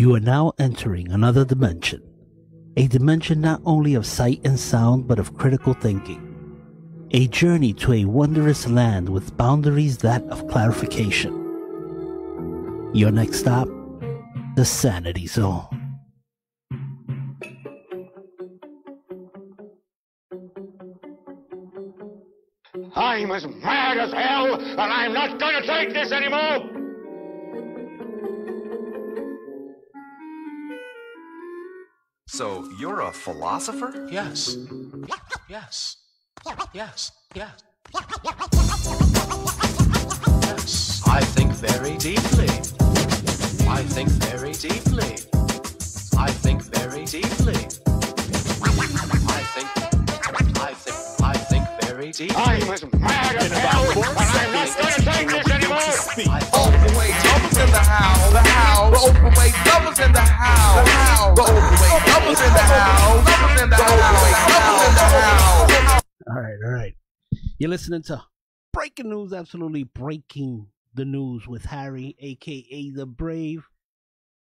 You are now entering another dimension. A dimension not only of sight and sound, but of critical thinking. A journey to a wondrous land with boundaries that of clarification. Your next stop, the Sanity Zone. I'm as mad as hell, and I'm not gonna take this anymore! So, you're a philosopher? Yes. Yes. Yes. Yes. Yes. I think very deeply. I think very deeply. I think very deeply. I think very deeply. I'm as mad as hell, and I'm not gonna take this anymore! Open weight doubles in the house. The house. The open weight doubles in the house. The house. The open weight doubles in the house. Doubles in the house. Doubles in the house. All right. You're listening to Breaking News, absolutely breaking the news with Harry, a.k.a. The Brave.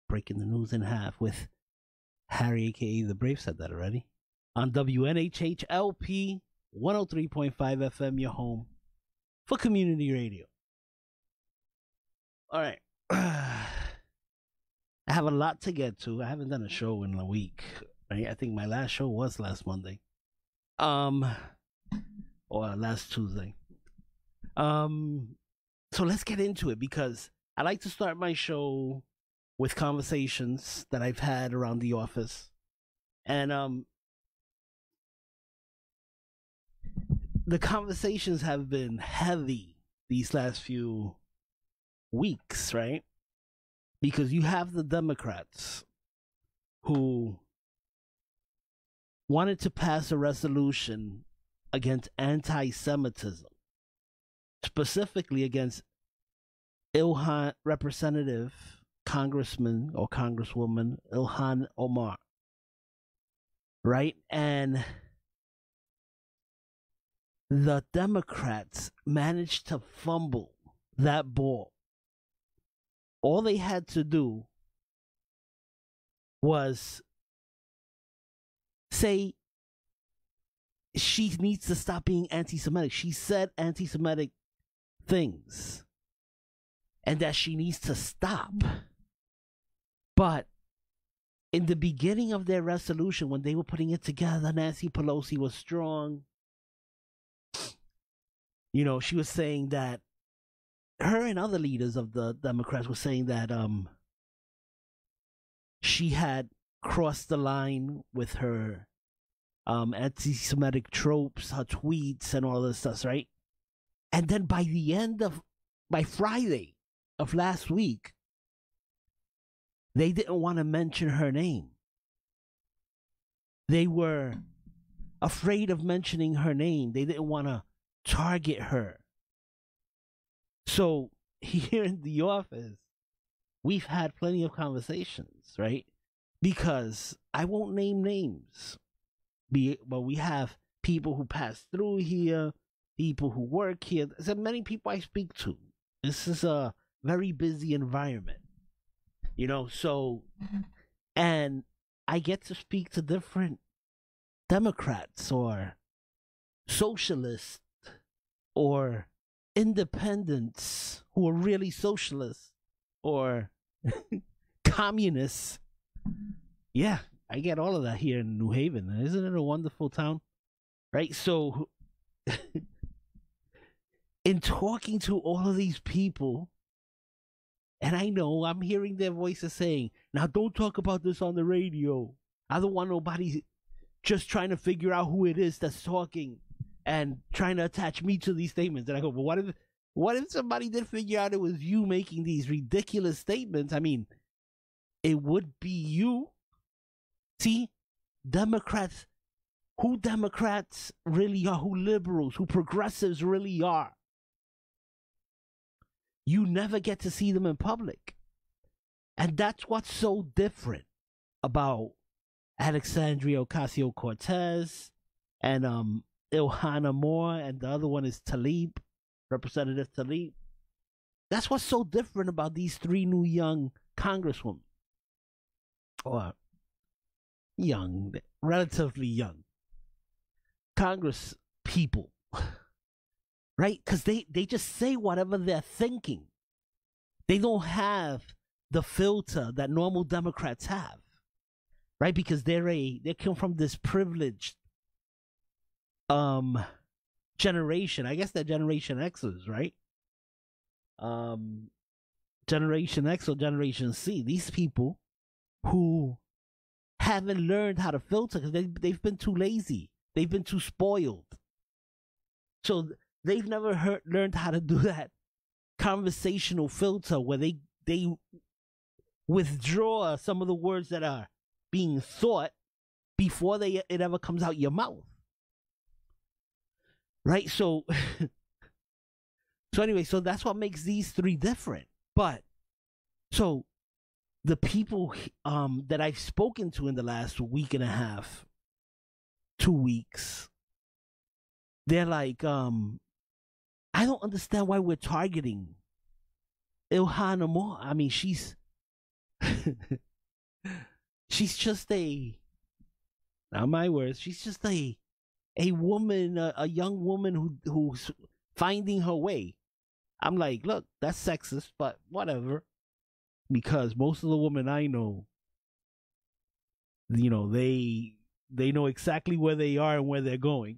Breaking the news in half with Harry, a.k.a. The Brave. Said that already. On WNHHLP 103.5 FM, your home for community radio. All right. I have a lot to get to. I haven't done a show in a week. Right? I think my last show was last Monday. Or last Tuesday. So let's get into it, because I like to start my show with conversations that I've had around the office. And the conversations have been heavy these last few weeks, right? Because you have the Democrats who wanted to pass a resolution against anti-Semitism, specifically against Representative Congressman or Congresswoman Ilhan Omar, right? And the Democrats managed to fumble that ball. All they had to do was say she needs to stop being anti-Semitic. She said anti-Semitic things, and that she needs to stop. But in the beginning of their resolution, when they were putting it together, Nancy Pelosi was strong. You know, she was saying that her and other leaders of the Democrats were saying that she had crossed the line with her anti-Semitic tropes, her tweets, and all this stuff, right? And then by Friday of last week, they didn't want to mention her name. They were afraid of mentioning her name. They didn't want to target her. So here in the office, we've had plenty of conversations, right? Because I won't name names, but we have people who pass through here, people who work here. There's many people I speak to. This is a very busy environment, you know, so, and I get to speak to different Democrats or socialists or independents who are really socialists or communists. Yeah, I get all of that here in New Haven. Isn't it a wonderful town? Right? So, in talking to all of these people, and I know I'm hearing their voices saying, now don't talk about this on the radio. I don't want nobody just trying to figure out who it is that's talking and trying to attach me to these statements. And I go, but what if somebody did figure out it was you making these ridiculous statements? I mean, it would be you. See, Democrats really are, who liberals, who progressives really are. You never get to see them in public. And that's what's so different about Alexandria Ocasio-Cortez and Ilhan Omar, and the other one is Tlaib, Representative Tlaib. That's what's so different about these three new young congresswomen. or young, relatively young Congress people, right? Because they just say whatever they're thinking. They don't have the filter that normal Democrats have, right? Because they come from this privileged generation. I guess they're Generation X's, right? Generation X or Generation C. These people who haven't learned how to filter because they've been too lazy. They've been too spoiled. So they've never learned how to do that conversational filter where they withdraw some of the words that are being thought before it ever comes out your mouth. Right? So anyway, so that's what makes these three different. But so the people that I've spoken to in the last week and a half, 2 weeks, they're like, I don't understand why we're targeting Ilhan Omar. I mean, she's just not my words, she's just a woman, a young woman who's finding her way. I'm like, look, that's sexist, but whatever. Because most of the women I know, you know, they know exactly where they are and where they're going.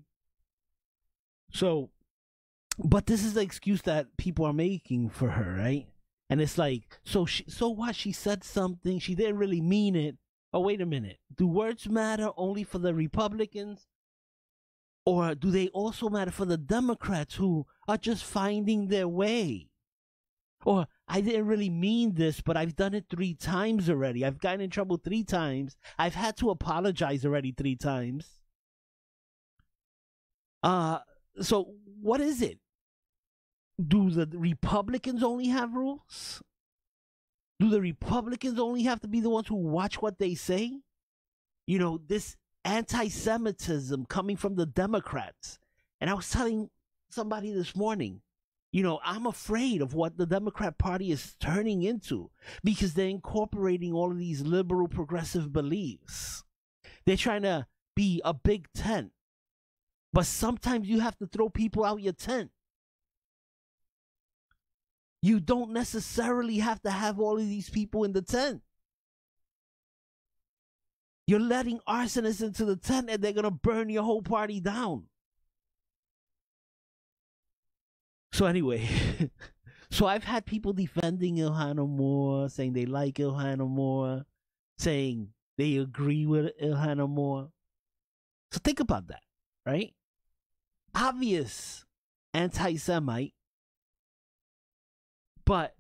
So, but this is the excuse that people are making for her, right? And it's like, so what? She said something, she didn't really mean it. Oh, wait a minute. Do words matter only for the Republicans? Or do they also matter for the Democrats who are just finding their way? Or, I didn't really mean this, but I've done it 3 times already. I've gotten in trouble 3 times. I've had to apologize already 3 times. So what is it? Do the Republicans only have rules? Do the Republicans only have to be the ones who watch what they say? You know, this anti-Semitism coming from the Democrats. And I was telling somebody this morning, you know, I'm afraid of what the Democrat Party is turning into because they're incorporating all of these liberal progressive beliefs. They're trying to be a big tent. But sometimes you have to throw people out your tent. You don't necessarily have to have all of these people in the tent. You're letting arsonists into the tent and they're going to burn your whole party down. So anyway, so I've had people defending Ilhan Omar, saying they like Ilhan Omar, saying they agree with Ilhan Omar. So think about that, right? Obvious anti-Semite, but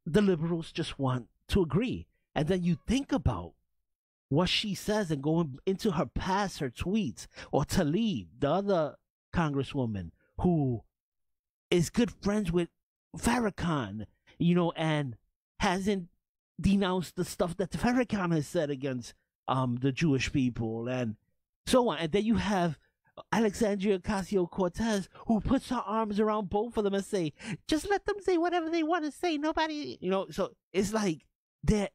the liberals just want to agree. And then you think about what she says and going into her past, her tweets, or Tlaib, the other congresswoman who is good friends with Farrakhan, you know, and hasn't denounced the stuff that Farrakhan has said against the Jewish people and so on. And then you have Alexandria Ocasio-Cortez, who puts her arms around both of them and say, just let them say whatever they want to say. Nobody, you know, so it's like their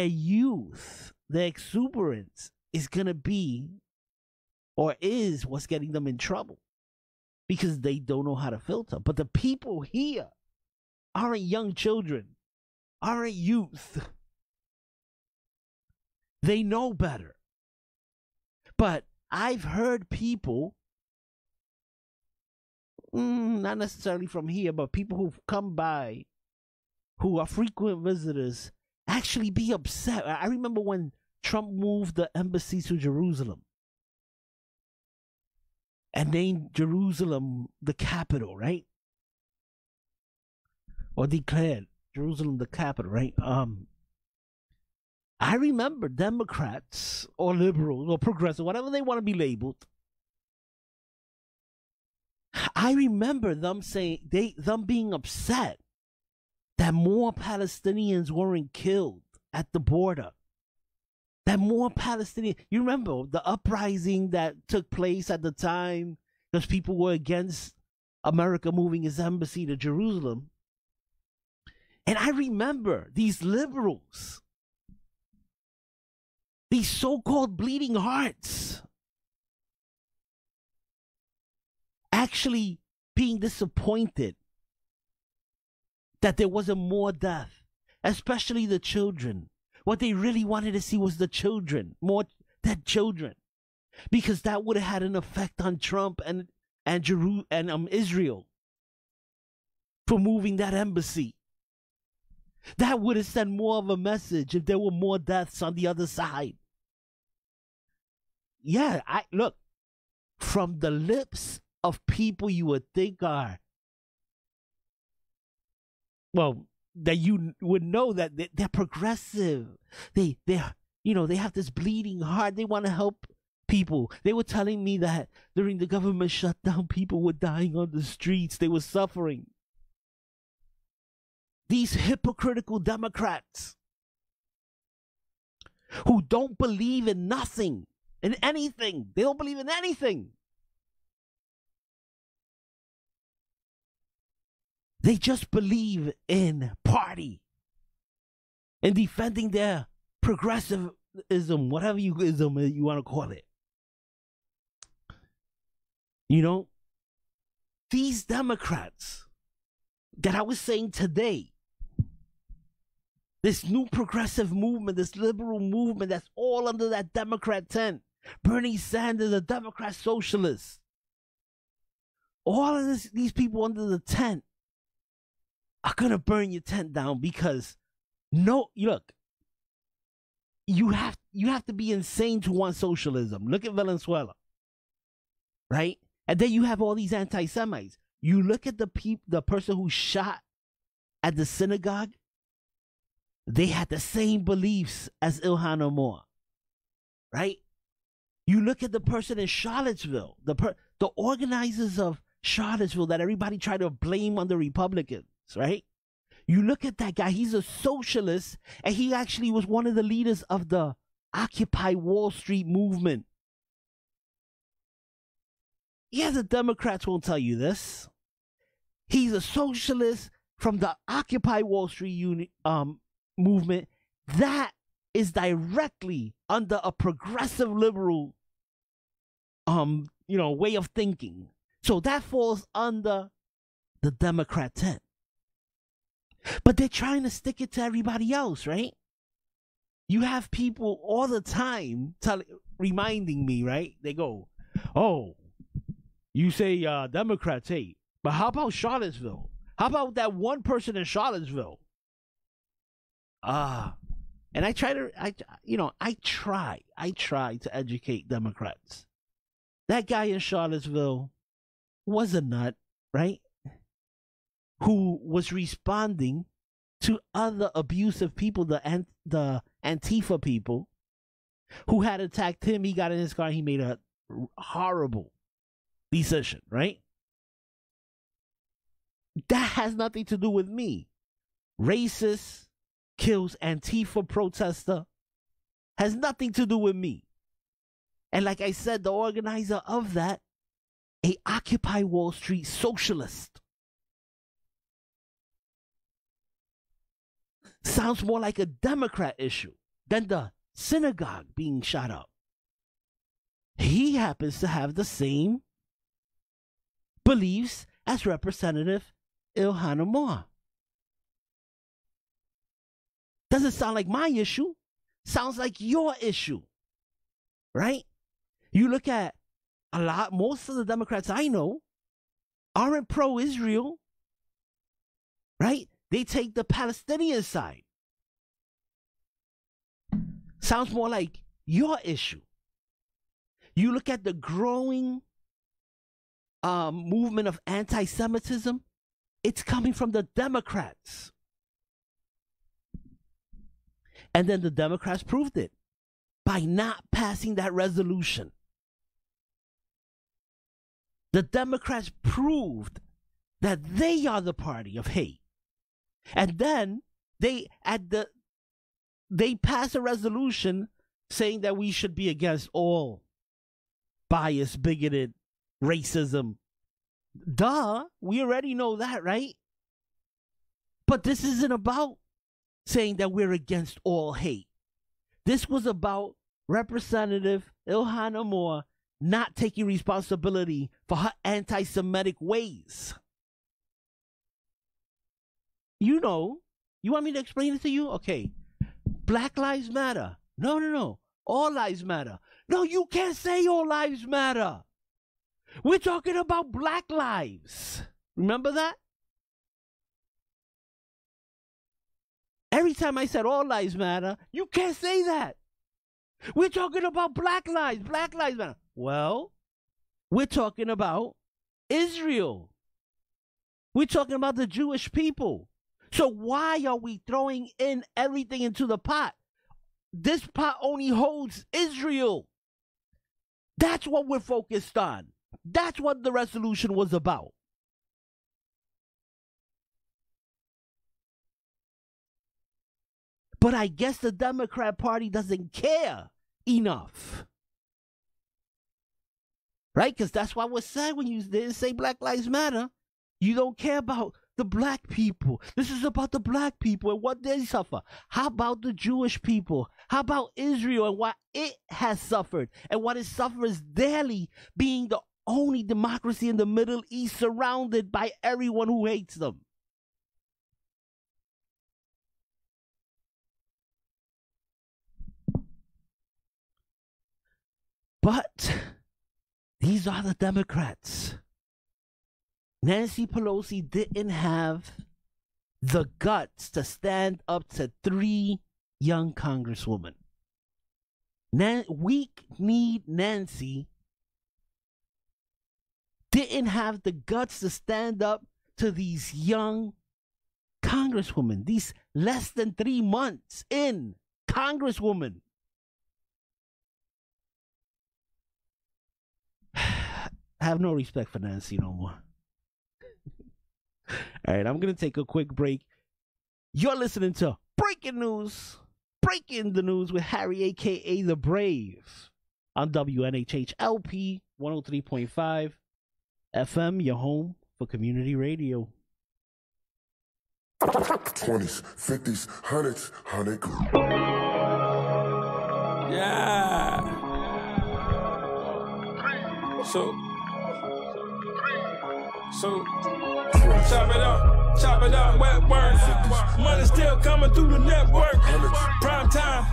youth, their exuberance is going to be, or is what's getting them in trouble because they don't know how to filter. But the people here aren't young children, aren't youth. They know better. But I've heard people, not necessarily from here, but people who've come by, who are frequent visitors, actually be upset. I remember when Trump moved the embassy to Jerusalem and named Jerusalem the capital, right? Or declared Jerusalem the capital, right? I remember Democrats or liberals or progressive, whatever they want to be labeled. I remember them saying them being upset that more Palestinians weren't killed at the border. That more Palestinians, you remember the uprising that took place at the time because people were against America moving its embassy to Jerusalem. And I remember these liberals, these so-called bleeding hearts, actually being disappointed that there wasn't more death, especially the children. What they really wanted to see was the children, more dead children, because that would have had an effect on Trump and Israel for moving that embassy. That would have sent more of a message if there were more deaths on the other side. Yeah, look, from the lips of people you would think are, well, that you would know that they're progressive. They have this bleeding heart. They want to help people. They were telling me that during the government shutdown, people were dying on the streets. They were suffering. These hypocritical Democrats who don't believe in nothing, in anything. They don't believe in anything. They just believe in party and defending their progressivism, whatever you want to call it. You know, these Democrats that I was saying today, this new progressive movement, this liberal movement that's all under that Democrat tent. Bernie Sanders, a Democrat socialist. All of these people under the tent are going to burn your tent down because, look, you have to be insane to want socialism. Look at Venezuela, right? And then you have all these anti-Semites. You look at the person who shot at the synagogue. They had the same beliefs as Ilhan Omar, right? You look at the person in Charlottesville, the organizers of Charlottesville that everybody tried to blame on the Republicans, right? You look at that guy, he's a socialist, and he actually was one of the leaders of the Occupy Wall Street movement. Yeah, the Democrats won't tell you this. He's a socialist from the Occupy Wall Street movement that is directly under a progressive liberal way of thinking. So that falls under the Democrat tent. But they're trying to stick it to everybody else, right? You have people all the time reminding me, right? They go, "Oh, you say Democrats hate, but how about Charlottesville? How about that one person in Charlottesville?" And I try to educate Democrats. That guy in Charlottesville was a nut, right? Who was responding to other abusive people, the Antifa people, who had attacked him. He got in his car. He made a horrible decision, right? That has nothing to do with me. Racist kills Antifa protester has nothing to do with me. And like I said, the organizer of that, a Occupy Wall Street socialist. Sounds more like a Democrat issue than the synagogue being shot up. He happens to have the same beliefs as Representative Ilhan Omar. Doesn't sound like my issue. Sounds like your issue. Right? You look at most of the Democrats I know aren't pro-Israel. Right? They take the Palestinian side. Sounds more like your issue. You look at the growing movement of anti-Semitism, it's coming from the Democrats. And then the Democrats proved it by not passing that resolution. The Democrats proved that they are the party of hate. And then they pass a resolution saying that we should be against all bias, bigoted, racism. Duh, we already know that, right? But this isn't about saying that we're against all hate. This was about Representative Ilhan Omar not taking responsibility for her anti-Semitic ways. You know, you want me to explain it to you? Okay. Black lives matter. No. All lives matter. No, you can't say all lives matter. We're talking about black lives. Remember that? Every time I said all lives matter, you can't say that. We're talking about black lives. Black lives matter. Well, we're talking about Israel. We're talking about the Jewish people. So why are we throwing in everything into the pot? This pot only holds Israel. That's what we're focused on. That's what the resolution was about. But I guess the Democrat Party doesn't care enough. Right? Because that's what was said when you didn't say Black Lives Matter. You don't care about the black people. This is about the black people and what they suffer. How about the Jewish people? How about Israel and what it has suffered and what it suffers daily, being the only democracy in the Middle East surrounded by everyone who hates them? But these are the Democrats. Nancy Pelosi didn't have the guts to stand up to 3 young congresswomen. Weak-kneed Nancy didn't have the guts to stand up to these young congresswomen, these less than 3 months in congresswomen. I have no respect for Nancy no more. All right, I'm going to take a quick break. You're listening to Breaking News. Breaking the News with Harry, a.k.a. The Brave, on WNHH LP 103.5 FM, your home for community radio. 20s, 50s, 100s, 100. Yeah. So, chop it up, wet work. Money still coming through the network. Prime time,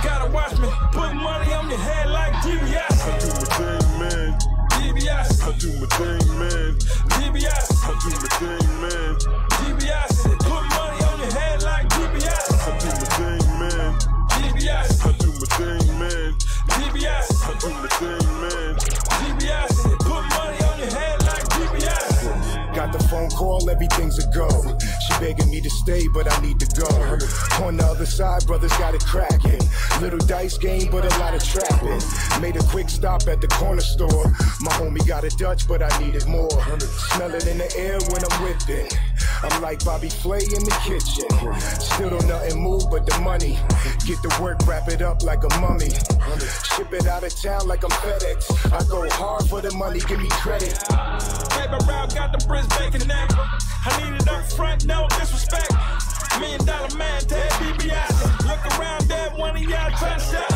gotta watch me. Put money on your head like GBS. I do my thing, man. GBS. I do my thing, man. GBS. I do my thing, man. GBS. Put money on your head like GBS. I do my thing, man. GBS. I do my thing, man. GBS. I do my thing, man. GBS. Put money on your head like GBS. Got the phone call, everything's a go. She begging me to stay, but I need to go. On the other side, brothers got it cracking. Little dice game, but a lot of trapping. Made a quick stop at the corner store. My homie got a Dutch, but I needed more. Smell it in the air when I'm with it. I'm like Bobby Flay in the kitchen. Still don't nothing move but the money. Get to work, wrap it up like a mummy. Ship it out of town like I'm FedEx. I go hard for the money, give me credit. Paper route got the Brisbane connect. I need it up front, no disrespect. $1 million man, Ted DiBiase. Look around there, one of y'all trying to shop.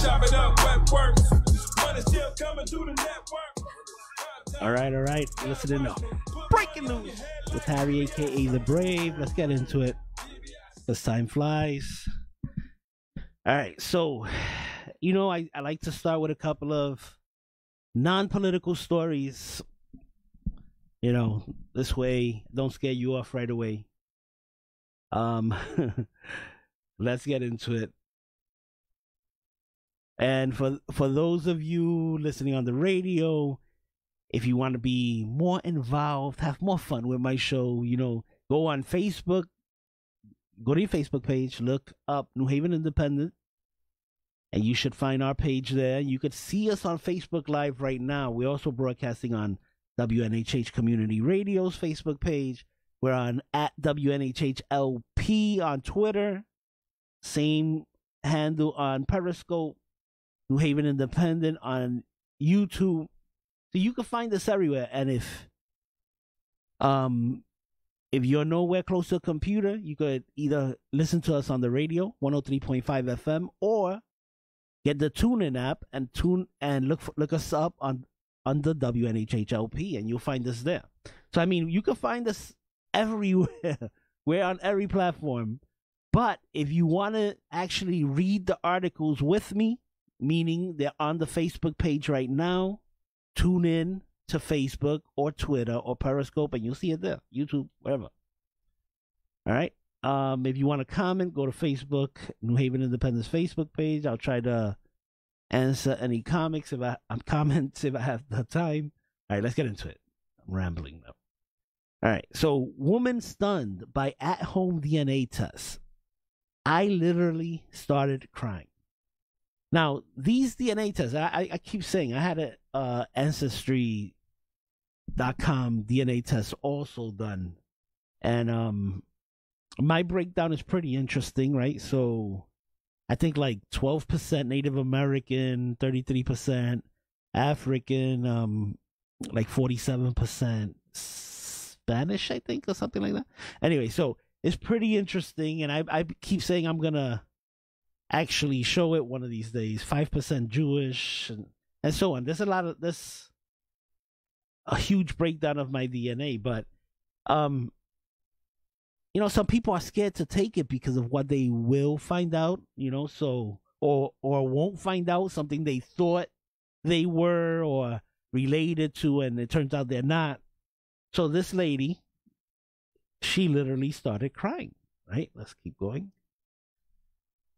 Chop it up, wet work. Money still coming through the network. All right. Listening up. Breaking News with Harry, a.k.a. The Brave. Let's get into it. As time flies. All right, so, you know, I like to start with a couple of non-political stories. You know, this way, don't scare you off right away. Let's get into it. And for those of you listening on the radio, if you want to be more involved, have more fun with my show, you know, go on Facebook, go to your Facebook page, look up New Haven Independent, and you should find our page there. You could see us on Facebook Live right now. We're also broadcasting on WNHH Community Radio's Facebook page. We're on at WNHHLP on Twitter. Same handle on Periscope. New Haven Independent on YouTube. So you can find us everywhere. And if if you're nowhere close to a computer, you could either listen to us on the radio, 103.5 FM, or get the TuneIn app and look us up on under WNHHLP, and you'll find us there. So I mean, you can find us everywhere. We're on every platform. But if you want to actually read the articles with me, meaning they're on the Facebook page right now, tune in to Facebook or Twitter or Periscope, and you'll see it there, YouTube, wherever. All right. If you want to comment, go to Facebook, New Haven Independence Facebook page. I'll try to answer any comments if I have the time. All right, let's get into it. I'm rambling now. All right. So, woman stunned by at-home DNA test. I literally started crying. Now, these DNA tests, I keep saying, I had a Ancestry.com DNA test also done. And my breakdown is pretty interesting, right? So I think like 12% Native American, 33% African, like 47% Spanish, I think, or something like that. Anyway, so it's pretty interesting, and I keep saying I'm gonna actually show it one of these days. 5% Jewish, and so on. There's a huge breakdown of my DNA, but you know, some people are scared to take it because of what they will find out, you know, so or won't find out, something they thought they were or related to, and it turns out they're not. So this lady, she literally started crying, right? Let's keep going.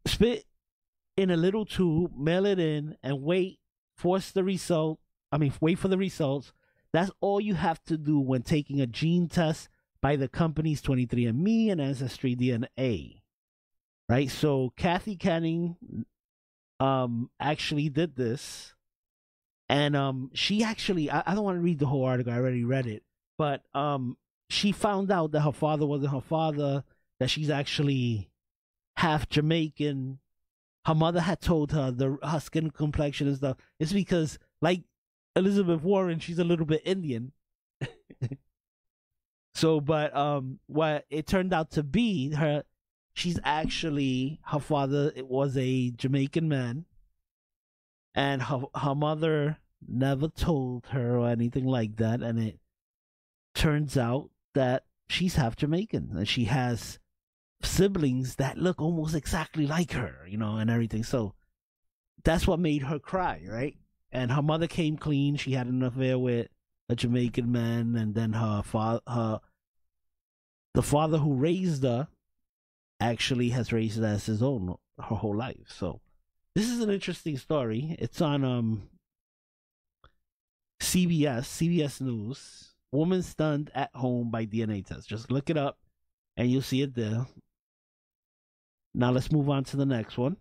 Spit in a little tube, mail it in, and wait for the results. That's all you have to do when taking a gene test by the companies 23andMe and Ancestry DNA, right? So Kathy Canning actually did this, and she actually, I don't want to read the whole article, I already read it, but she found out that her father wasn't her father, that she's actually half Jamaican. Her mother had told her her skin complexion and stuff. It's because, like Elizabeth Warren, she's a little bit Indian. So, but what it turned out to be, her father was a Jamaican man, and her mother never told her or anything like that, and it turns out that she's half Jamaican, and she has siblings that look almost exactly like her, you know, and everything. So that's what made her cry, right? And her mother came clean. She had an affair with a Jamaican man, and then the father who raised her actually has raised her as his own her whole life. So this is an interesting story. It's on CBS News. Woman stunned at home by DNA test. Just look it up and you'll see it there. Now let's move on to the next one.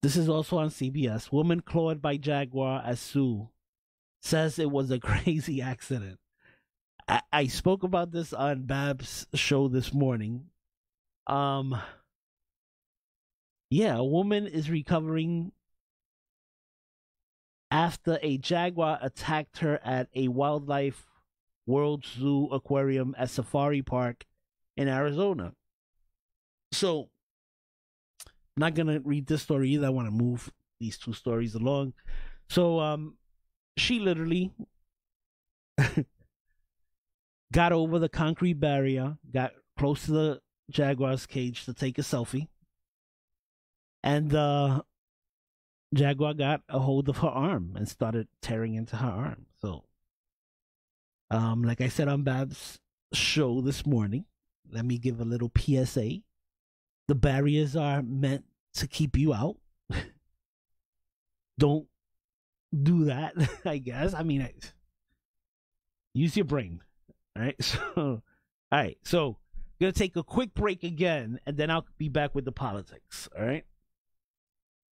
This is also on CBS. Woman clawed by jaguar as Sue says it was a crazy accident. I spoke about this on Bab's show this morning. Yeah, a woman is recovering after a jaguar attacked her at a Wildlife World Zoo aquarium at Safari Park in Arizona. So, I'm not going to read this story either. I want to move these two stories along. So, she literally got over the concrete barrier, got close to the jaguar's cage to take a selfie, and the jaguar got a hold of her arm and started tearing into her arm. So, like I said on Bab's show this morning, let me give a little PSA. The barriers are meant to keep you out. Don't do that, I guess. I mean, use your brain. All right. So, I'm going to take a quick break again, and then I'll be back with the politics. All right.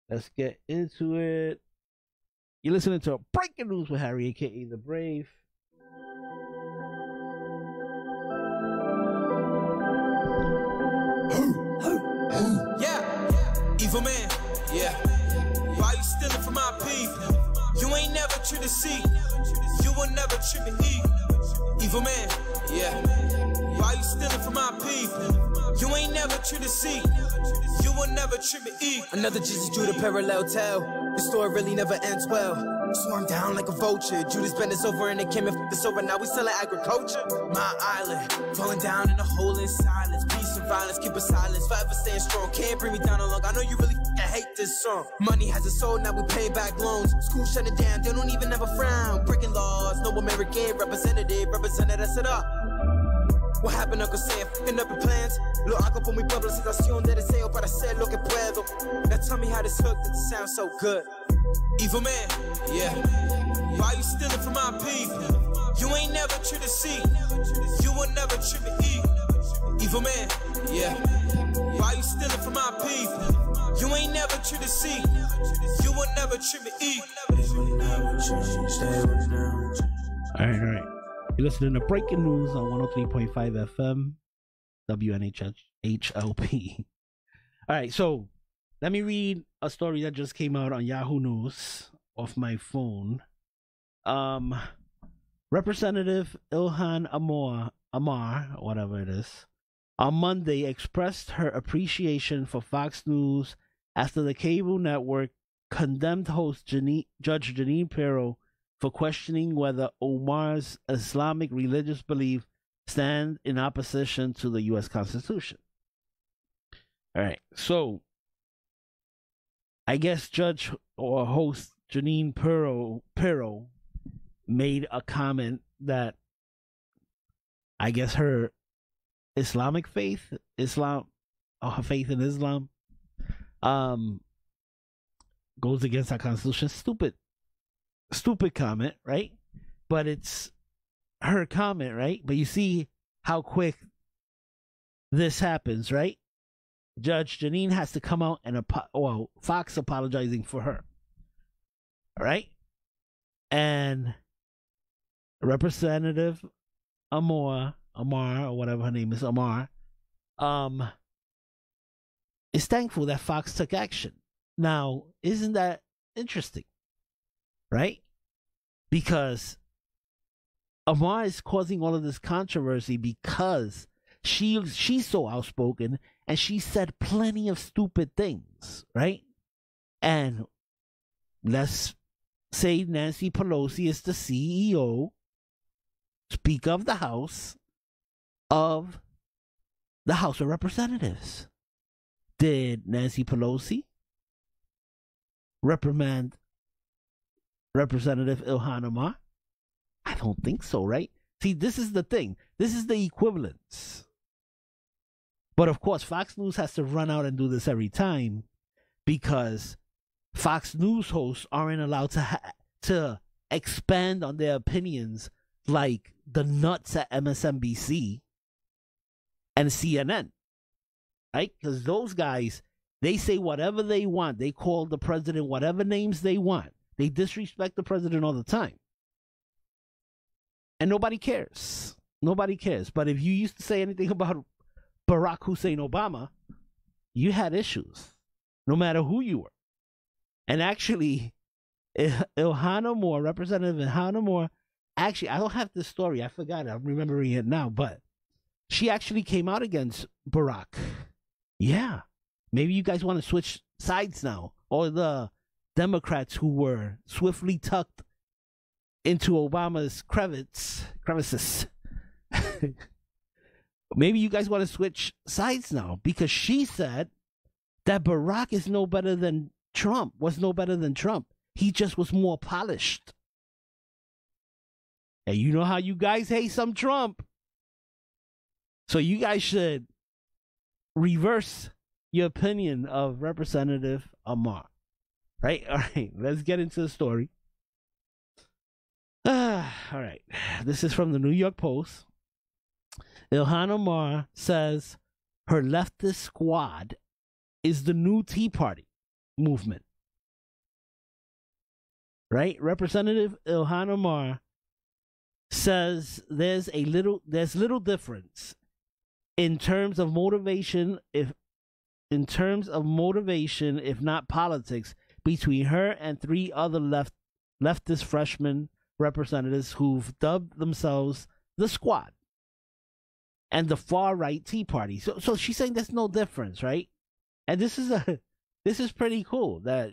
Let's get into it. You're listening to Breaking News with Harry, a.k.a. The Brave. Yeah, evil man. Yeah. Why you stealing from my people? You ain't never true to see. You will never trip me. Evil man, yeah. Why you stealing from my people? You ain't never true to see. You will never treat me equal. Another Jesus Judah parallel tale. The story really never ends well. Swarm down like a vulture. Judas bent us over and they came and f***ed us over. Now we selling agriculture. My island, falling down in a hole in silence. Peace and violence, keep us silence. Forever staying strong. Can't bring me down along. I know you really hate this song. Money has a soul, now we pay back loans. School shutting down, they don't even have a frown. Breaking laws, no American representative represented us it up. What happened, Uncle Sam? Fucking up your plans. Lo hago por mi pueblo, situación de deseo para hacer lo que puedo. Now tell me how this hook that sounds so good. Evil man, yeah. Why you stealing from my people? You ain't never true to see. You will never treat me equal. Evil man, yeah. Why you stealing from my people? You ain't never true to see. You will never treat me equal. All right. You're listening to Breaking News on 103.5 FM, WNHLP. All right, so let me read a story that just came out on Yahoo News off my phone. Representative Ilhan Omar, whatever it is, on Monday expressed her appreciation for Fox News after the cable network condemned host Judge Jeanine Pirro for questioning whether Omar's Islamic religious belief stand in opposition to the U.S. Constitution. All right, so I guess Judge or host Jeanine Pirro made a comment that I guess her Islamic faith, her faith in Islam, goes against our Constitution. Stupid comment, right? But it's her comment, right? But you see how quick this happens, right? Judge Jeanine has to come out and Fox apologizing for her, all right? And Representative Omar or whatever her name is, Omar, is thankful that Fox took action. Now, isn't that interesting? Right? Because Omar is causing all of this controversy because she's so outspoken and she said plenty of stupid things, right? And let's say Nancy Pelosi is the CEO, Speaker of the House of Representatives. Did Nancy Pelosi reprimand Representative Ilhan Omar? I don't think so, right? See, this is the thing. This is the equivalence. But of course, Fox News has to run out and do this every time because Fox News hosts aren't allowed to expand on their opinions like the nuts at MSNBC and CNN, right? Because those guys, they say whatever they want. They call the president whatever names they want. They disrespect the president all the time. And nobody cares. Nobody cares. But if you used to say anything about Barack Hussein Obama, you had issues, no matter who you were. And actually, Ilhan Omar, Representative Ilhan Omar, actually, I don't have this story. I forgot it. I'm remembering it now. But she actually came out against Barack. Yeah. Maybe you guys want to switch sides now. Or the Democrats who were swiftly tucked into Obama's crevices. Maybe you guys want to switch sides now because she said that Barack is no better than Trump, was no better than Trump. He just was more polished. And you know how you guys hate some Trump. So you guys should reverse your opinion of Representative Omar. Right? All right. Let's get into the story. All right. This is from the New York Post. Ilhan Omar says her leftist squad is the new Tea Party movement. Right? Representative Ilhan Omar says there's little difference in terms of motivation, if not politics, between her and three other leftist freshman representatives who've dubbed themselves the Squad and the far right Tea Party. So she's saying there's no difference, right? And this is pretty cool that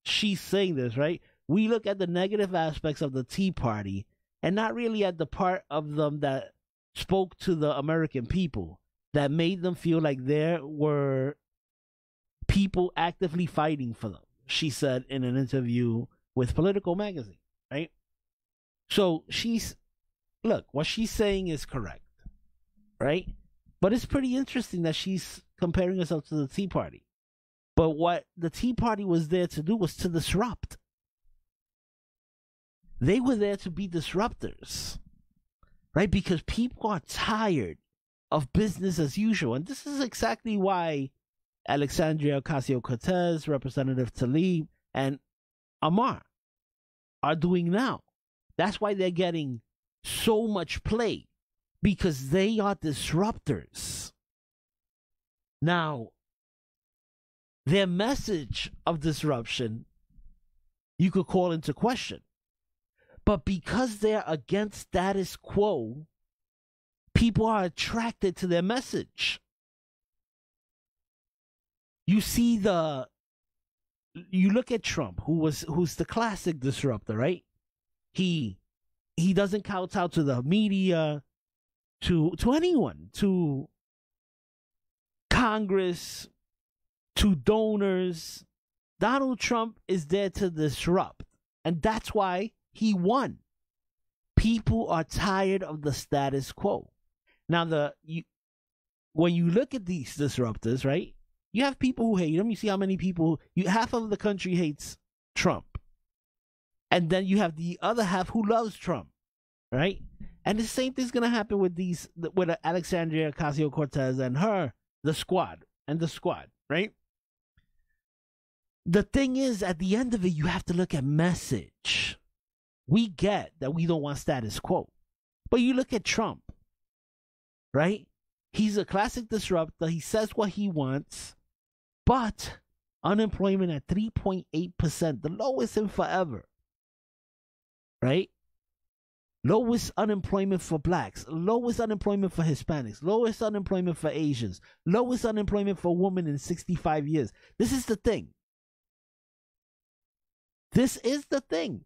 she's saying this, right? We look at the negative aspects of the Tea Party and not really at the part of them that spoke to the American people, that made them feel like there were people actively fighting for them, she said in an interview with Politico magazine, right? So what she's saying is correct, right? But it's pretty interesting that she's comparing herself to the Tea Party. But what the Tea Party was there to do was to disrupt. They were there to be disruptors, right? Because people are tired of business as usual. And this is exactly why Alexandria Ocasio-Cortez, Representative Tlaib, and Amar are doing now. That's why they're getting so much play, because they are disruptors. Now, their message of disruption, you could call into question. But because they're against status quo, people are attracted to their message. You look at Trump, who's the classic disruptor, right? He doesn't kowtow to the media, to anyone, to Congress, to donors. Donald Trump is there to disrupt, and that's why he won. People are tired of the status quo. Now, when you look at these disruptors, right? You have people who hate him. You see how many people, half of the country hates Trump. And then you have the other half who loves Trump, right? And the same thing's going to happen with Alexandria Ocasio-Cortez and the squad, right? The thing is, at the end of it, you have to look at message. We get that we don't want status quo. But you look at Trump, right? He's a classic disruptor. He says what he wants. But unemployment at 3.8%, the lowest in forever, right? Lowest unemployment for blacks, lowest unemployment for Hispanics, lowest unemployment for Asians, lowest unemployment for women in 65 years. This is the thing. This is the thing.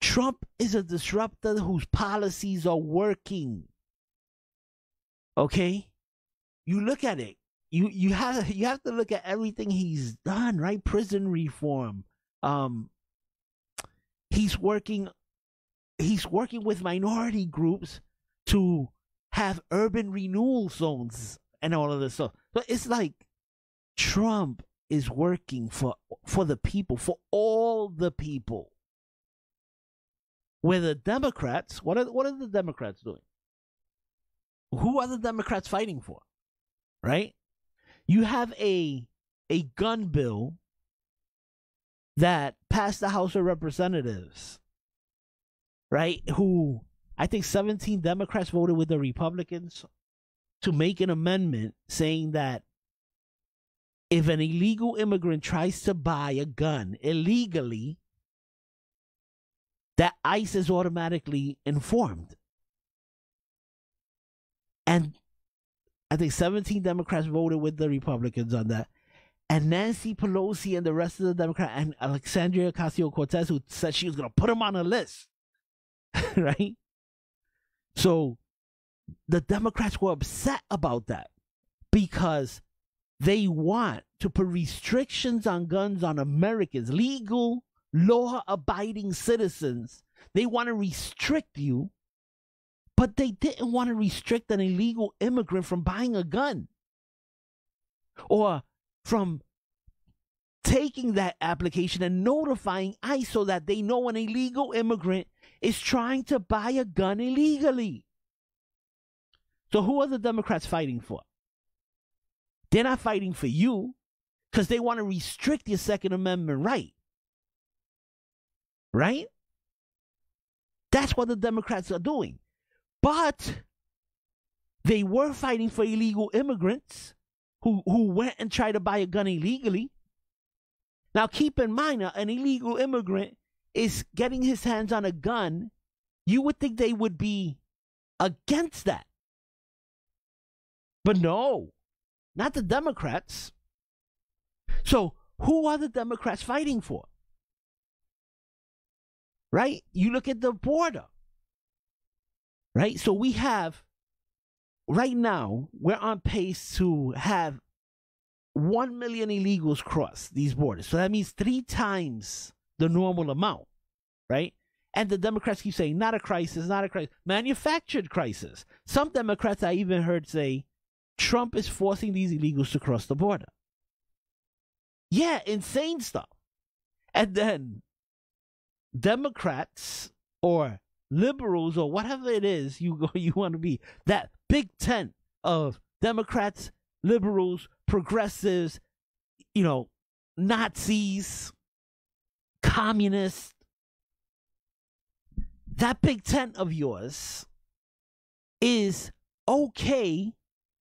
Trump is a disruptor whose policies are working. Okay? You look at it. You have to look at everything he's done, right? Prison reform. He's working with minority groups to have urban renewal zones and all of this stuff. So it's like Trump is working for the people, for all the people. Where the Democrats, what are the Democrats doing? Who are the Democrats fighting for? Right? You have a gun bill that passed the House of Representatives, right? Who I think 17 Democrats voted with the Republicans to make an amendment saying that if an illegal immigrant tries to buy a gun illegally, that ICE is automatically informed. And I think 17 Democrats voted with the Republicans on that. And Nancy Pelosi and the rest of the Democrats, and Alexandria Ocasio-Cortez, who said she was going to put them on a list, right? So the Democrats were upset about that because they want to put restrictions on guns on Americans, legal, law-abiding citizens. They want to restrict you, but they didn't want to restrict an illegal immigrant from buying a gun or from taking that application and notifying ICE so that they know an illegal immigrant is trying to buy a gun illegally. So who are the Democrats fighting for? They're not fighting for you because they want to restrict your Second Amendment right. Right? That's what the Democrats are doing. But they were fighting for illegal immigrants who went and tried to buy a gun illegally. Now, keep in mind, an illegal immigrant is getting his hands on a gun. You would think they would be against that. But no, not the Democrats. So who are the Democrats fighting for? Right? You look at the border. Right? So we have, right now, we're on pace to have 1 million illegals cross these borders. So that means 3 times the normal amount. Right? And the Democrats keep saying, not a crisis, not a crisis. Manufactured crisis. Some Democrats I even heard say, Trump is forcing these illegals to cross the border. Yeah, insane stuff. And then Democrats or liberals or whatever it is you want to be, that big tent of Democrats, liberals, progressives, Nazis, communists, that big tent of yours is okay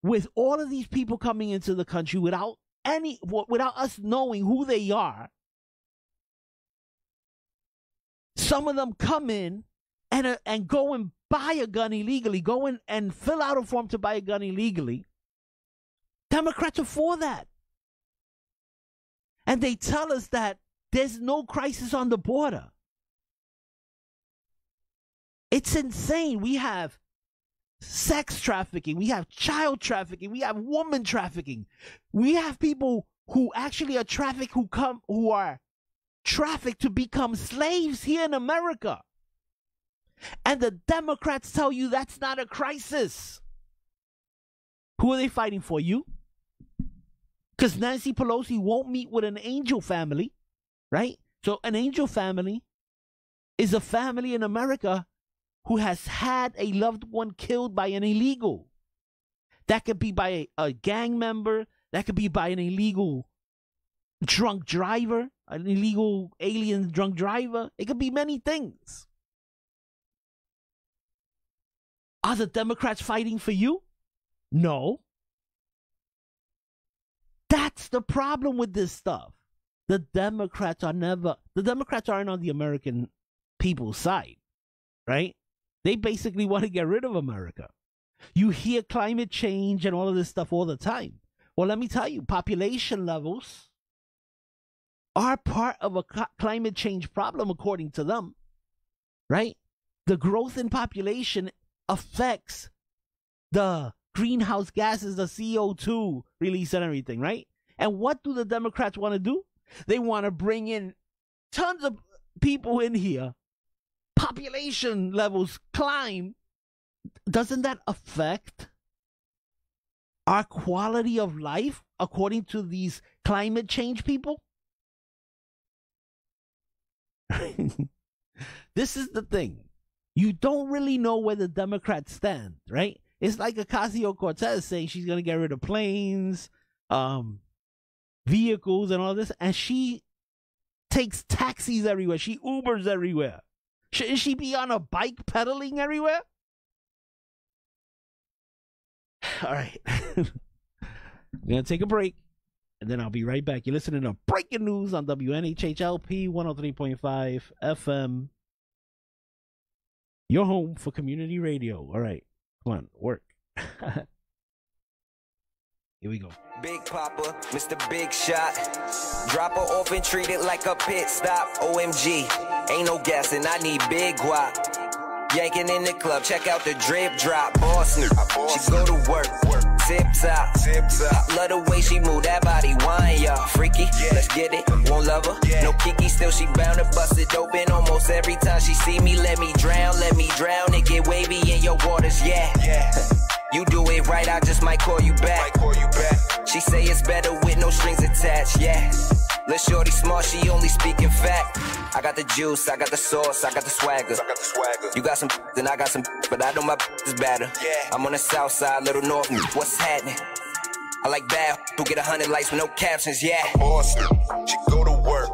with all of these people coming into the country without us knowing who they are. Some of them come in and go and buy a gun illegally, go in and fill out a form to buy a gun illegally. Democrats are for that. And they tell us that there's no crisis on the border. It's insane. We have sex trafficking, we have child trafficking, we have woman trafficking, we have people who actually are trafficked who are trafficked to become slaves here in America. And the Democrats tell you that's not a crisis. Who are they fighting for? You? Because Nancy Pelosi won't meet with an angel family, right? So an angel family is a family in America who has had a loved one killed by an illegal. That could be by a gang member. That could be by an illegal drunk driver, an illegal alien drunk driver. It could be many things. Are the Democrats fighting for you? No. That's the problem with this stuff. The Democrats aren't on the American people's side, right? They basically want to get rid of America. You hear climate change and all of this stuff all the time. Well, let me tell you, population levels are part of a climate change problem, according to them, right? The growth in population affects the greenhouse gases, the CO2 release and everything, right? And what do the Democrats want to do? They want to bring in tons of people in here. Population levels climb. Doesn't that affect our quality of life according to these climate change people? This is the thing. You don't really know where the Democrats stand, right? It's like Ocasio-Cortez saying she's going to get rid of planes, vehicles and all this, and she takes taxis everywhere. She Ubers everywhere. Shouldn't she be on a bike pedaling everywhere? All right. I'm going to take a break, and then I'll be right back. You're listening to Breaking News on WNHHLP 103.5 FM. Your home for community radio. All right. Come on, work. Here we go. Big Papa, Mr. Big Shot. Drop her off and treat it like a pit stop. OMG, ain't no guessing, I need big guap. Yanking in the club, check out the drip drop. Boston, she go to work. Tip top, love the way she move that body, wine, y'all. Freaky, let's get it, won't love her. No Kiki, still she bound to bust it open. Almost every time she see me, let me drown. It get wavy in your waters, yeah. You do it right, I just might call you back. She say it's better with no strings attached, yeah. Lil' shorty smart, she only speaking fact. I got the juice, I got the sauce, I got the swagger. You got some, then I got some, but I know my is better. I'm on the south side, little north, what's happening? I like bad, who get 100 likes with no captions, yeah. Awesome, she go to work.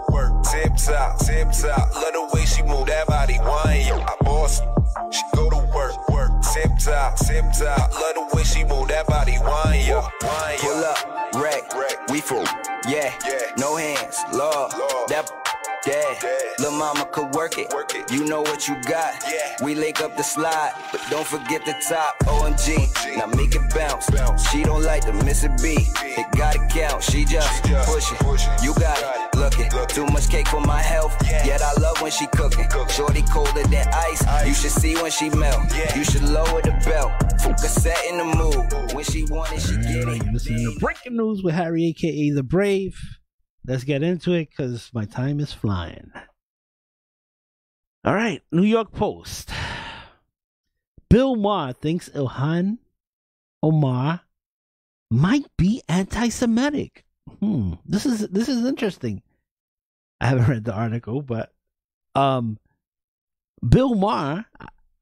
Tip top, love the way she move that body, wine, yo. I'm awesome, she go to work. Tip top, love the way she move that body, wine, yo. Pull up, wreck, we full, yeah. No hands, love, that Dad, lil' mama could work it. You know what you got. We link up the slide, but don't forget the top. OMG, now make it bounce. She don't like to miss a beat. It gotta count. She just push it. You got it. Look it. Too much cake for my health. Yet I love when she cooking. Shorty colder than ice. You should see when she melt. You should lower the belt. Focus set in the mood. When she want it, she get it. Listening to Breaking News with Harry, aka The Brave. Let's get into it because my time is flying. All right, New York Post. Bill Maher thinks Ilhan Omar might be anti-Semitic. This is interesting. I haven't read the article, but Bill Maher,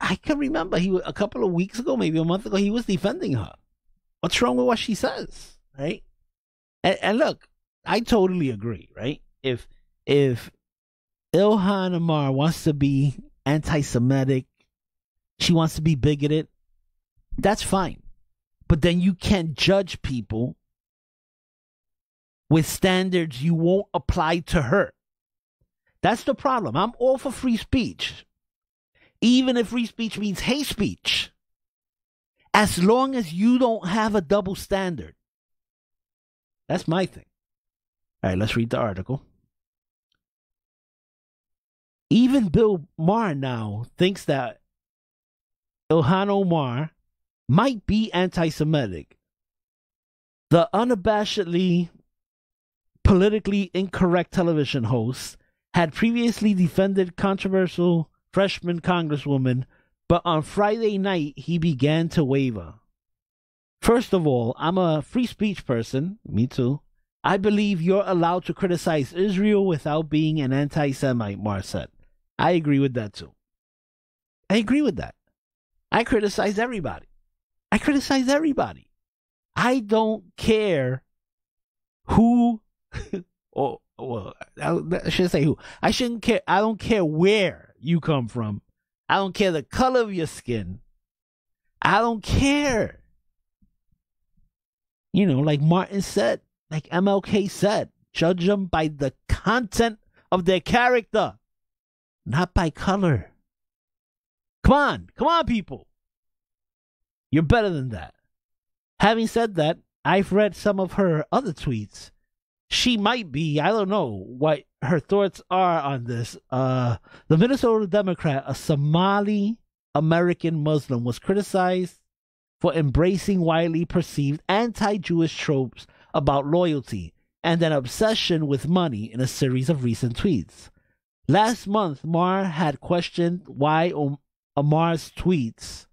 I can remember a couple of weeks ago, maybe a month ago, he was defending her. What's wrong with what she says, right? And look, I totally agree, right? If Ilhan Omar wants to be anti-Semitic, she wants to be bigoted, that's fine. But then you can't judge people with standards you won't apply to her. That's the problem. I'm all for free speech. Even if free speech means hate speech. As long as you don't have a double standard. That's my thing. All right, let's read the article. Even Bill Maher now thinks that Ilhan Omar might be anti-Semitic. The unabashedly politically incorrect television host had previously defended controversial freshman congresswoman, but on Friday night he began to waver. First of all, I'm a free speech person. Me too. I believe you're allowed to criticize Israel without being an anti-Semite, Maher said. I agree with that too. I agree with that. I criticize everybody. I don't care who, or I shouldn't say who. I shouldn't care. I don't care where you come from. I don't care the color of your skin. I don't care. You know, like Martin said, like MLK said, judge them by the content of their character, not by color. Come on, people. You're better than that. Having said that, I've read some of her other tweets. She might be, I don't know what her thoughts are on this. The Minnesota Democrat, a Somali American Muslim, was criticized for embracing widely perceived anti-Jewish tropes about loyalty and an obsession with money in a series of recent tweets. Last month, Maher had questioned why Omar's tweets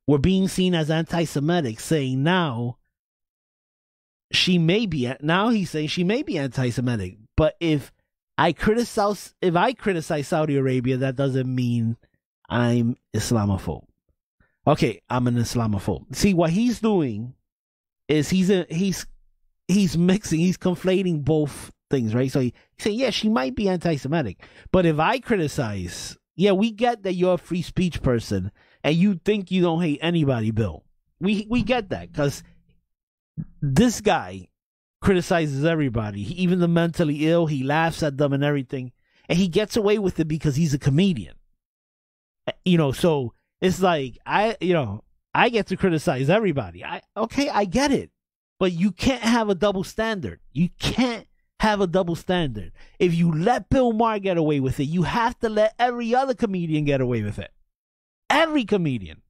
were being seen as anti-Semitic, saying he's saying she may be anti-Semitic, but if I criticize Saudi Arabia, that doesn't mean I'm Islamophobe. Okay, I'm an Islamophobe. See, what he's doing is he's mixing, he's conflating both things, right? So he's saying, yeah, she might be anti-Semitic, but if I criticize, yeah, we get that you're a free speech person and you think you don't hate anybody, Bill. We get that, because this guy criticizes everybody, even the mentally ill. He laughs at them and everything, and he gets away with it because he's a comedian. You know, so it's like I get to criticize everybody. I get it, but you can't have a double standard. You can't have a double standard. If you let Bill Maher get away with it, you have to let every other comedian get away with it. Every comedian,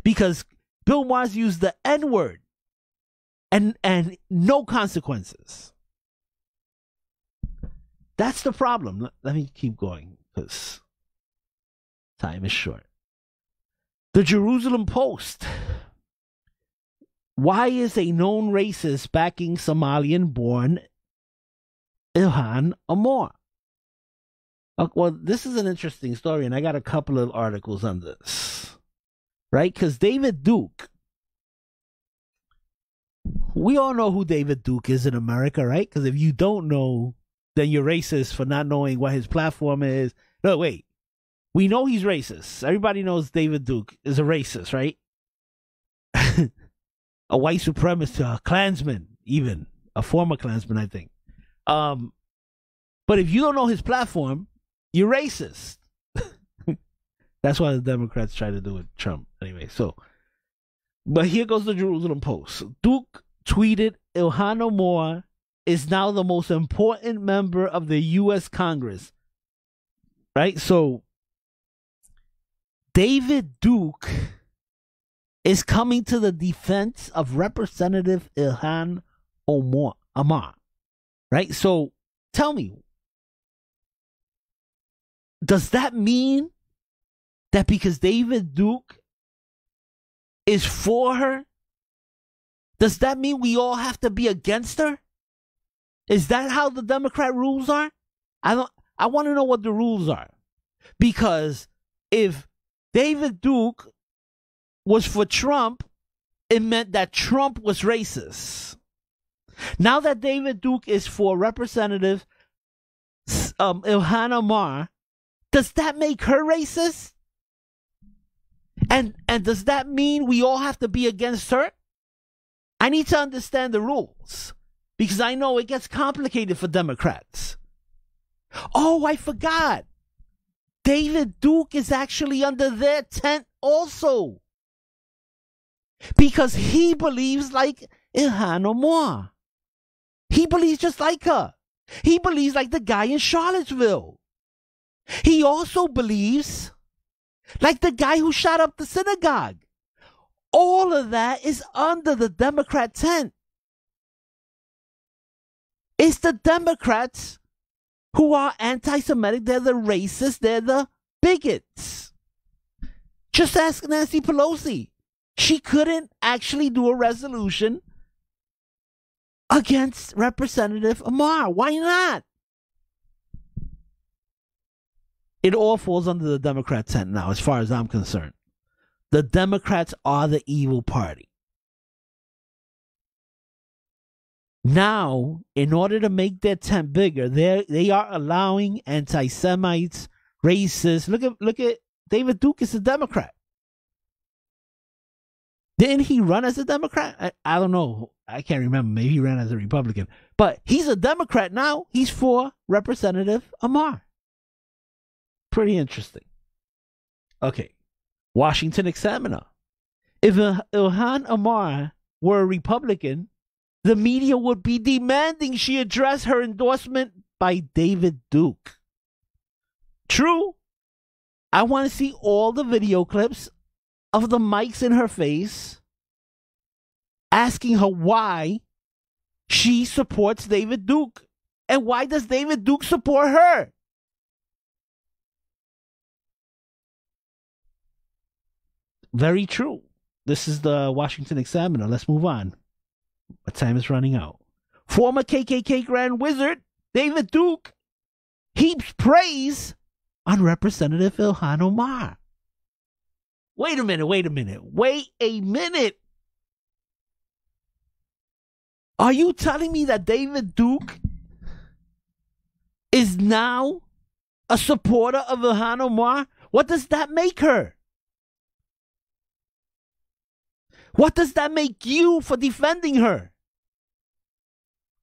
because Bill Maher's used the N-word. And no consequences. That's the problem. Let me keep going because time is short. The Jerusalem Post. Why is a known racist backing Somalian-born Ilhan Omar? Well, this is an interesting story, and I got a couple of articles on this. Right? Because David Duke, we all know who David Duke is in America, right? Because if you don't know, then you're racist for not knowing what his platform is. No, wait. We know he's racist. Everybody knows David Duke is a racist, right? A white supremacist, a Klansman, even. A former Klansman, I think. But But if you don't know his platform, you're racist. That's why the Democrats try to do with Trump. Anyway, but here goes the Jerusalem Post. Duke tweeted, Ilhan Omar is now the most important member of the U.S. Congress. Right? So, David Duke is coming to the defense of Representative Ilhan Omar. Right? So, tell me, does that mean that because David Duke is for her, does that mean we all have to be against her? Is that how the Democrat rules are? I want to know what the rules are. Because if David Duke was for Trump, it meant that Trump was racist. Now that David Duke is for Representative Ilhan Omar, does that make her racist? And does that mean we all have to be against her? I need to understand the rules because I know it gets complicated for Democrats. Oh, I forgot. David Duke is actually under their tent also because he believes like Ilhan Omar. He believes just like her. He believes like the guy in Charlottesville. He also believes like the guy who shot up the synagogue. All of that is under the Democrat tent. It's the Democrats who are anti-Semitic. They're the racists. They're the bigots. Just ask Nancy Pelosi. She couldn't actually do a resolution against Representative Omar. Why not? It all falls under the Democrat tent now, as far as I'm concerned. The Democrats are the evil party. Now, in order to make their tent bigger, they are allowing anti-Semites, racists. Look at David Duke is a Democrat. Didn't he run as a Democrat? I don't know. I can't remember. Maybe he ran as a Republican. But he's a Democrat now. He's for Representative Omar. Pretty interesting. Okay. Washington Examiner. If Ilhan Omar were a Republican, the media would be demanding she address her endorsement by David Duke. True. I want to see all the video clips of the mics in her face asking her why she supports David Duke. And why does David Duke support her? Very true. This is the Washington Examiner. Let's move on. My time is running out. Former KKK Grand Wizard David Duke heaps praise on Representative Ilhan Omar. Wait a minute. Are you telling me that David Duke is now a supporter of Ilhan Omar? What does that make her? What does that make you for defending her?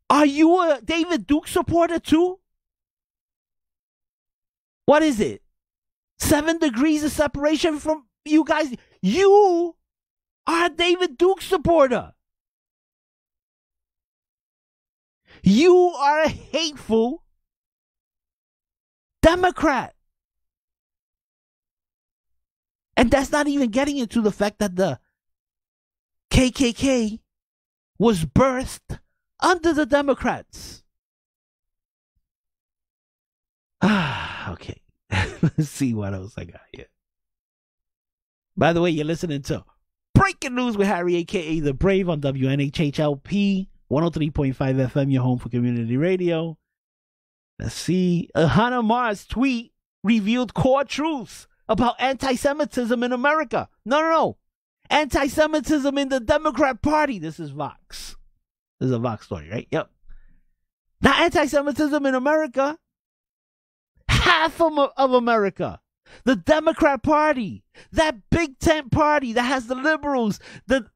Are you a David Duke supporter too? What is it? 7 degrees of separation from you guys? You are a David Duke supporter. You are a hateful Democrat. And that's not even getting into the fact that the KKK was birthed under the Democrats. Okay. Let's see what else I got here. By the way, you're listening to Breaking News with Harry, a.k.a. The Brave, on WNHHLP 103.5 FM, your home for community radio. Let's see. Ilhan Omar's tweet revealed core truths about anti-Semitism in America. No. Anti-Semitism in the Democrat Party. This is Vox. This is a Vox story, right? Yep. Now, anti-Semitism in America, half of America, the Democrat Party, that big tent party that has the liberals, the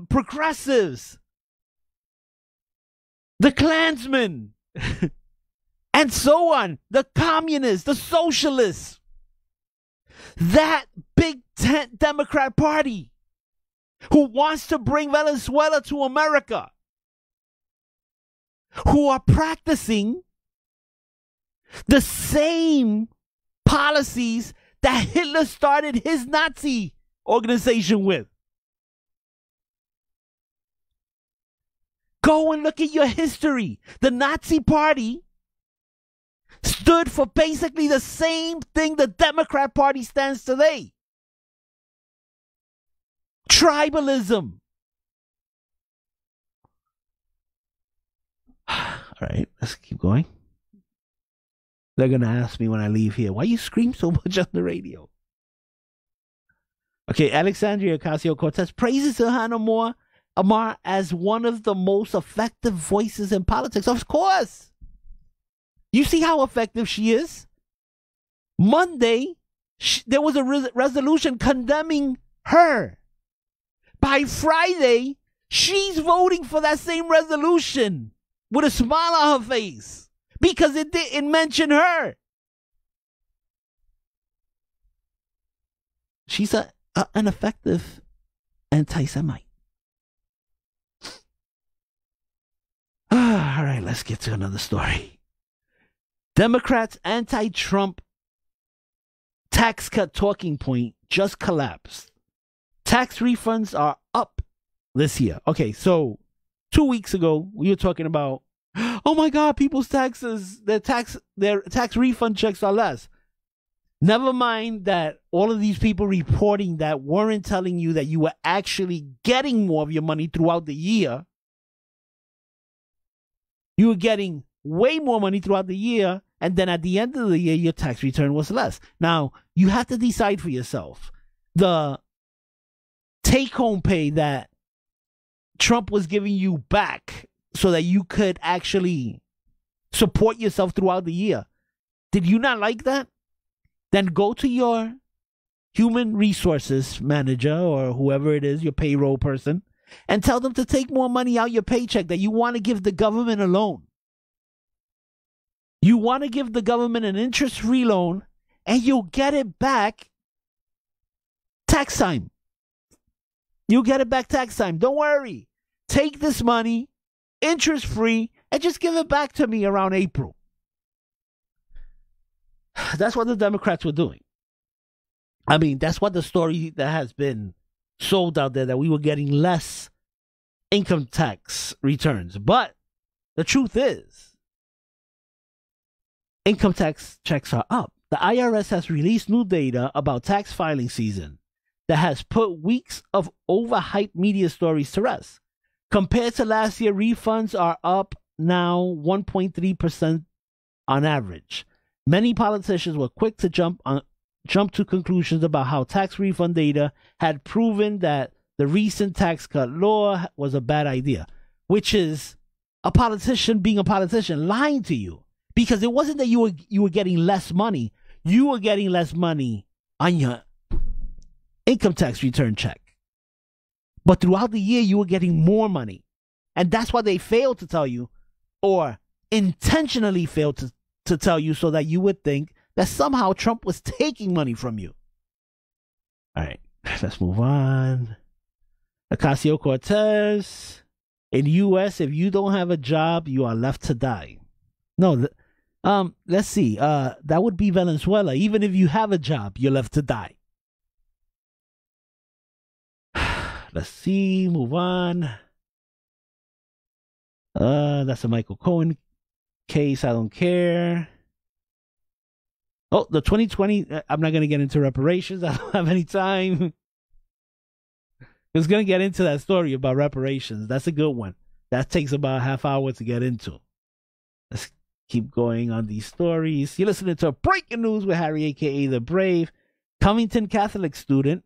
progressives, the Klansmen, and so on. The communists, the socialists, that big tent Democrat Party who wants to bring Venezuela to America, who are practicing the same policies that Hitler started his Nazi organization with. Go and look at your history. The Nazi Party stood for basically the same thing the Democrat Party stands today. Tribalism. All right, let's keep going. They're going to ask me when I leave here, why you scream so much on the radio? Okay, Alexandria Ocasio-Cortez praises Ilhan Omar as one of the most effective voices in politics. Of course. You see how effective she is? Monday, there was a resolution condemning her. By Friday, she's voting for that same resolution with a smile on her face because it didn't mention her. She's an effective anti-Semite. All right, let's get to another story. Democrats' anti-Trump tax cut talking point just collapsed. Tax refunds are up this year. Okay, so 2 weeks ago, we were talking about, oh my God, people's taxes, their tax refund checks are less. Never mind that all of these people reporting that weren't telling you that you were actually getting more of your money throughout the year. You were getting way more money throughout the year, and then at the end of the year, your tax return was less. Now, you have to decide for yourself. The take-home pay that Trump was giving you back so that you could actually support yourself throughout the year. Did you not like that? Then go to your human resources manager or whoever it is, your payroll person, and tell them to take more money out your paycheck that you want to give the government a loan. You want to give the government an interest-free loan, and you'll get it back tax time. You'll get it back tax time. Don't worry. Take this money, interest-free, and just give it back to me around April. That's what the Democrats were doing. I mean, that's what the story that has been sold out there, that we were getting less income tax returns. But the truth is, income tax checks are up. The IRS has released new data about tax filing season that has put weeks of overhyped media stories to rest. Compared to last year, refunds are up now 1.3% on average. Many politicians were quick to jump to conclusions about how tax refund data had proven that the recent tax cut law was a bad idea, which is a politician being a politician lying to you, because it wasn't that you were getting less money. You were getting less money on your income tax return check. But throughout the year, you were getting more money. And that's why they failed to tell you, or intentionally failed to tell you, so that you would think that somehow Trump was taking money from you. All right, let's move on. Ocasio-Cortez. In the U.S., if you don't have a job, you are left to die. No, let's see. That would be Venezuela. Even if you have a job, you're left to die. Let's see. Move on. That's a Michael Cohen case. I don't care. Oh, the 2020. I'm not going to get into reparations. I don't have any time. I was going to get into that story about reparations. That's a good one. That takes about a half hour to get into. Let's keep going on these stories. You're listening to Breaking News with Harry, a.k.a. The Brave. Covington Catholic student's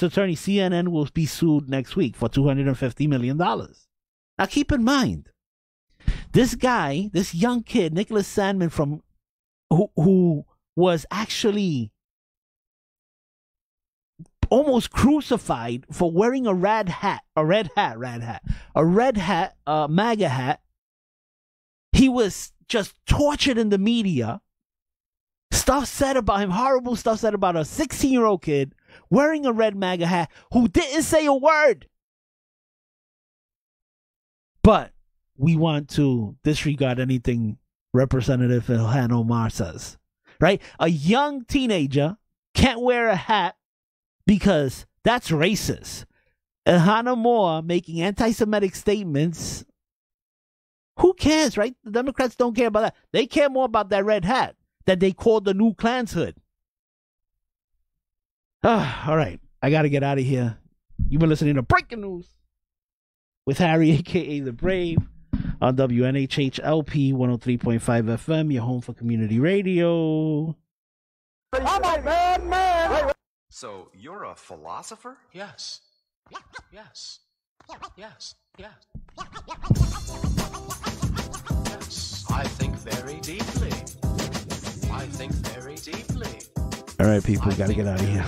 attorney, CNN, will be sued next week for $250 million. Now, keep in mind, this guy, this young kid, Nicholas Sandman, who was actually almost crucified for wearing a MAGA hat. He was just tortured in the media. Stuff said about him, horrible stuff said about a 16-year-old kid wearing a red MAGA hat who didn't say a word. But we want to disregard anything Representative Ilhan Omar says, right? A young teenager can't wear a hat because that's racist. Ilhan Omar making anti-Semitic statements. Who cares, right? The Democrats don't care about that. They care more about that red hat that they called the new Klan's hood. All right. I got to get out of here. You've been listening to Breaking News with Harry, a.k.a. The Brave, on WNHH-LP 103.5 FM, your home for community radio. I'm a bad man. So you're a philosopher? Yes. Yes. Yes. Yes. Yes. I think very deeply. I think very deeply. All right, people, got to get out of here.